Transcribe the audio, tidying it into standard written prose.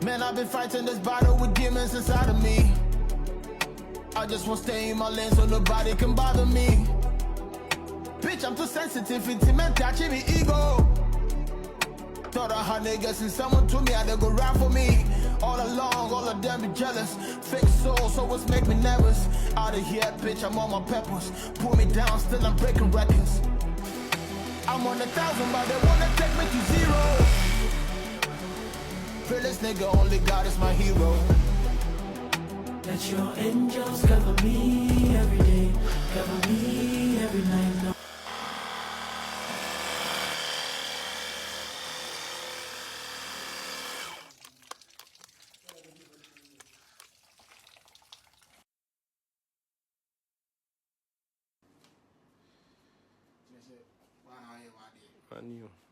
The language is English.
Man, I've been fighting this battle with demons inside of me. I just won't stay in my lane so nobody can bother me. Bitch, I'm too sensitive, intimate, touching me ego. Thought I had niggas and someone told me how they go ride for me. All along, all of them be jealous. Fake souls, always make me nervous. Out of here, bitch, I'm on my peppers. Pull me down, still I'm breaking records. I'm on 1,000, but they wanna take me to 0. Fearless nigga, only God is my hero. Let your angels cover me every day, cover me every night. No. I knew.